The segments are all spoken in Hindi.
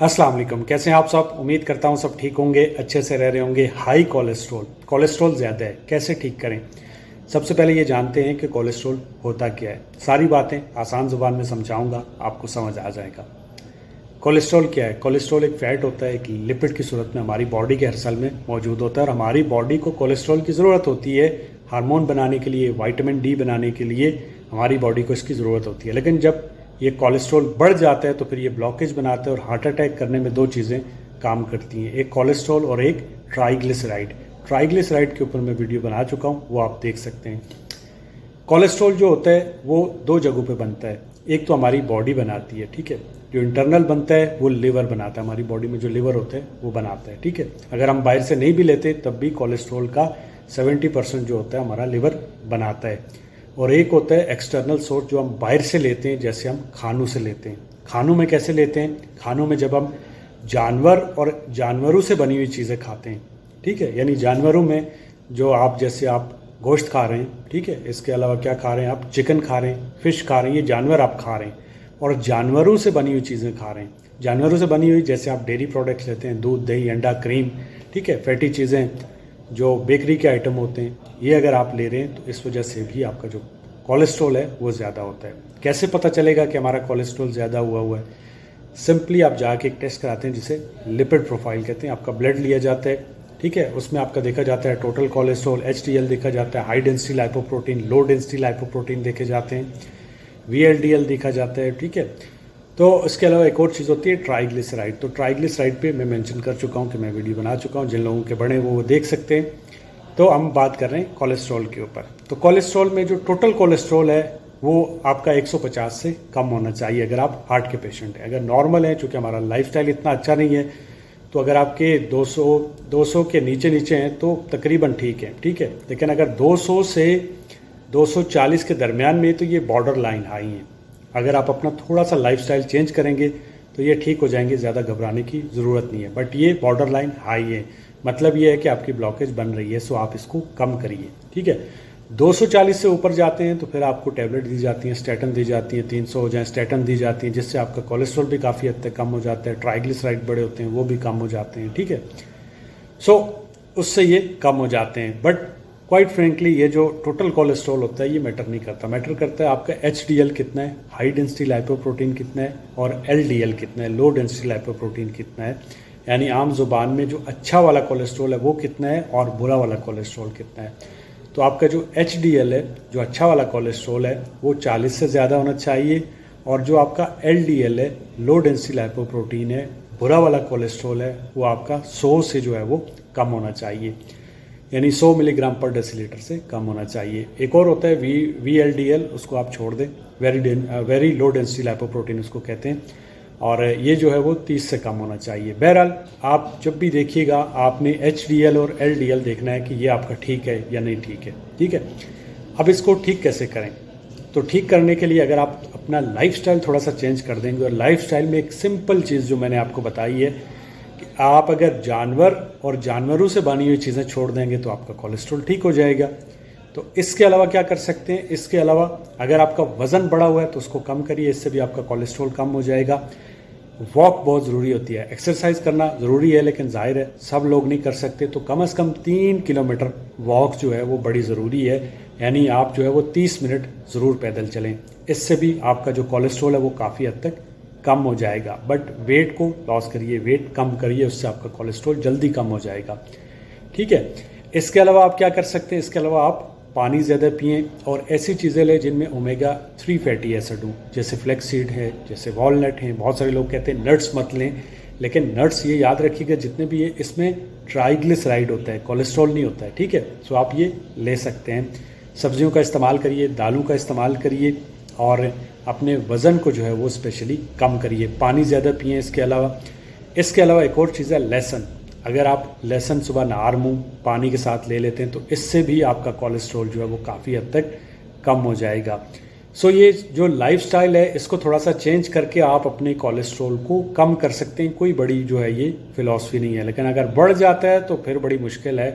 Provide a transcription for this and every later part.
अस्सलाम वालेकुम। कैसे हैं आप सब? उम्मीद करता हूँ सब ठीक होंगे, अच्छे से रह रहे होंगे। हाई कोलेस्ट्रॉल ज़्यादा है, कैसे ठीक करें? सबसे पहले ये जानते हैं कि कोलेस्ट्रॉल होता क्या है। सारी बातें आसान ज़ुबान में समझाऊंगा, आपको समझ आ जाएगा। कोलेस्ट्रॉल क्या है? कोलेस्ट्रॉल एक फ़ैट होता है, एक लिपिड की सूरत में हमारी बॉडी के हर सेल में मौजूद होता है और हमारी बॉडी को कोलेस्ट्रॉल की ज़रूरत होती है हार्मोन बनाने के लिए, विटामिन डी बनाने के लिए हमारी बॉडी को इसकी ज़रूरत होती है। लेकिन जब ये कोलेस्ट्रॉल बढ़ जाता है तो फिर ये ब्लॉकेज बनाता है और हार्ट अटैक करने में दो चीज़ें काम करती हैं, एक कोलेस्ट्रॉल और एक ट्राइग्लिसराइड। ट्राइग्लिसराइड के ऊपर मैं वीडियो बना चुका हूँ, वो आप देख सकते हैं। कोलेस्ट्रॉल जो होता है वो दो जगहों पे बनता है। एक तो हमारी बॉडी बनाती है, ठीक है। जो इंटरनल बनता है वो लिवर बनाता है, हमारी बॉडी में जो लिवर होता है वो बनाता है, ठीक है। अगर हम बाहर से नहीं भी लेते तब भी कोलेस्ट्रॉल का 70% जो होता है हमारा लिवर बनाता है। और एक होता है एक्सटर्नल सोर्स जो हम बाहर से लेते हैं, जैसे हम खानों से लेते हैं। खानों में कैसे लेते हैं? खानों में जब हम जानवर और जानवरों से बनी हुई चीज़ें खाते हैं, ठीक है। यानी जानवरों में जो आप जैसे आप गोश्त खा रहे हैं, ठीक है। इसके अलावा क्या खा रहे हैं आप? चिकन खा रहे हैं, फिश खा रहे हैं, ये जानवर आप खा रहे हैं। और जानवरों से बनी हुई चीज़ें खा रहे हैं। जानवरों से बनी हुई जैसे आप डेयरी प्रोडक्ट्स लेते हैं, दूध, दही, अंडा, क्रीम, ठीक है, फैटी चीज़ें, जो बेकरी के आइटम होते हैं, ये अगर आप ले रहे हैं तो इस वजह से भी आपका जो कोलेस्ट्रॉल है वो ज़्यादा होता है। कैसे पता चलेगा कि हमारा कोलेस्ट्रॉल ज़्यादा हुआ है? सिंपली आप जाके एक टेस्ट कराते हैं जिसे लिपिड प्रोफाइल कहते हैं। आपका ब्लड लिया जाता है, ठीक है। उसमें आपका देखा जाता है टोटल कोलेस्ट्रॉल, HDL देखा जाता है, high density lipoprotein, low density lipoprotein देखे जाते हैं, VLDL देखा जाता है, ठीक है। तो इसके अलावा एक और चीज़ होती है ट्राइग्लिसराइड। तो ट्राइग्लिसराइड पे मैं मेंशन कर चुका हूँ कि मैं वीडियो बना चुका हूँ, जिन लोगों के बड़े वो देख सकते हैं। तो हम बात कर रहे हैं कोलेस्ट्रॉल के ऊपर। तो कोलेस्ट्रॉल में जो टोटल कोलेस्ट्रॉल है वो आपका 150 से कम होना चाहिए अगर आप हार्ट के पेशेंट हैं। अगर नॉर्मल है, चूँकि हमारा लाइफस्टाइल इतना अच्छा नहीं है, तो अगर आपके 200 के नीचे नीचे हैं तो तकरीबन ठीक है, ठीक है। लेकिन अगर 200 से 240 के दरमियान में, तो ये बॉर्डर लाइन हाई है। अगर आप अपना थोड़ा सा लाइफस्टाइल चेंज करेंगे तो ये ठीक हो जाएंगे, ज़्यादा घबराने की ज़रूरत नहीं है। बट ये बॉर्डर लाइन हाई है, मतलब ये है कि आपकी ब्लॉकेज बन रही है, सो आप इसको कम करिए, ठीक है। 240 से ऊपर जाते हैं तो फिर आपको टैबलेट दी जाती हैं, स्टैटिन दी जाती हैं, 300 हो जाए स्टैटिन दी जाती हैं, जिससे आपका कोलेस्ट्रॉल भी काफ़ी हद तक कम हो जाता है। ट्राइग्लिसराइड बड़े होते हैं वो भी कम हो जाते हैं, ठीक है। सो उससे ये कम हो जाते हैं। बट क्वाइट फ्रेंकली ये जो टोटल कोलेस्ट्रॉल होता है ये मैटर नहीं करता। मैटर करता है आपका HDL कितना है, हाई डेंसिटी लाइपोप्रोटीन कितना है, और LDL कितना है, लो डेंसिटी लाइपोप्रोटीन कितना है। यानी आम जुबान में जो अच्छा वाला कोलेस्ट्रॉल है वो कितना है और बुरा वाला कोलेस्ट्रॉल कितना है। तो आपका जो HDL है, जो अच्छा वाला कोलेस्ट्रॉल है, वो 40 से ज़्यादा होना चाहिए। और जो आपका LDL है, लो डेंसिटी लाइपोप्रोटीन है, बुरा वाला कोलेस्ट्रॉल है, वो आपका 100 से जो है वो कम होना चाहिए। यानी 100 मिलीग्राम पर डेसीलीटर से कम होना चाहिए। एक और होता है VLDL, उसको आप छोड़ दें, वेरी लो डेंसिटी लाइपोप्रोटीन उसको कहते हैं। और ये जो है वो 30 से कम होना चाहिए। बहरहाल आप जब भी देखिएगा आपने HDL और LDL देखना है कि ये आपका ठीक है या नहीं ठीक है, ठीक है। अब इसको ठीक कैसे करें? तो ठीक करने के लिए अगर आप अपना लाइफस्टाइल थोड़ा सा चेंज कर देंगे, और लाइफस्टाइल में एक सिंपल चीज़ जो मैंने आपको बताई है कि आप अगर जानवर और जानवरों से बनी हुई चीज़ें छोड़ देंगे तो आपका कोलेस्ट्रॉल ठीक हो जाएगा। तो इसके अलावा क्या कर सकते हैं? इसके अलावा अगर आपका वज़न बढ़ा हुआ है तो उसको कम करिए, इससे भी आपका कोलेस्ट्रॉल कम हो जाएगा। वॉक बहुत ज़रूरी होती है, एक्सरसाइज करना ज़रूरी है, लेकिन जाहिर है सब लोग नहीं कर सकते। तो कम से कम 3 किलोमीटर वॉक जो है वो बड़ी ज़रूरी है। यानी आप जो है वो 30 मिनट ज़रूर पैदल चलें, इससे भी आपका जो कोलेस्ट्रॉल है वो काफ़ी हद तक कम हो जाएगा। बट वेट को लॉस करिए, वेट कम करिए, उससे आपका कोलेस्ट्रॉल जल्दी कम हो जाएगा, ठीक है। इसके अलावा आप क्या कर सकते हैं? इसके अलावा आप पानी ज़्यादा पिएं और ऐसी चीज़ें लें जिनमें ओमेगा 3 फैटी एसिड हो, जैसे फ्लैक्स सीड है, जैसे वॉलनट हैं। बहुत सारे लोग कहते हैं नट्स मत लें, लेकिन नट्स ये याद रखिएगा जितने भी ये इसमें ट्राइग्लिसराइड होता है, कोलेस्ट्रॉल नहीं होता है, ठीक है। सो आप ये ले सकते हैं। सब्जियों का इस्तेमाल करिए, दालों का इस्तेमाल करिए, और अपने वज़न को जो है वो स्पेशली कम करिए। पानी ज़्यादा पिएँ। इसके अलावा एक और चीज़ है लहसुन। अगर आप लहसुन सुबह नहार मुँह पानी के साथ ले लेते हैं तो इससे भी आपका कोलेस्ट्रॉल जो है वो काफ़ी हद तक कम हो जाएगा। सो ये जो लाइफस्टाइल है इसको थोड़ा सा चेंज करके आप अपने कोलेस्ट्रॉल को कम कर सकते हैं। कोई बड़ी जो है ये फ़िलॉसफी नहीं है, लेकिन अगर बढ़ जाता है तो फिर बड़ी मुश्किल है,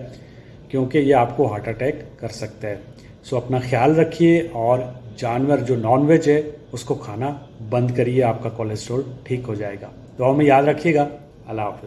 क्योंकि ये आपको हार्ट अटैक कर सकता है। सो अपना ख्याल रखिए, और जानवर जो नॉनवेज है उसको खाना बंद करिए, आपका कोलेस्ट्रॉल ठीक हो जाएगा। दुआओं में याद रखिएगा। अल्लाह हाफ़िज़।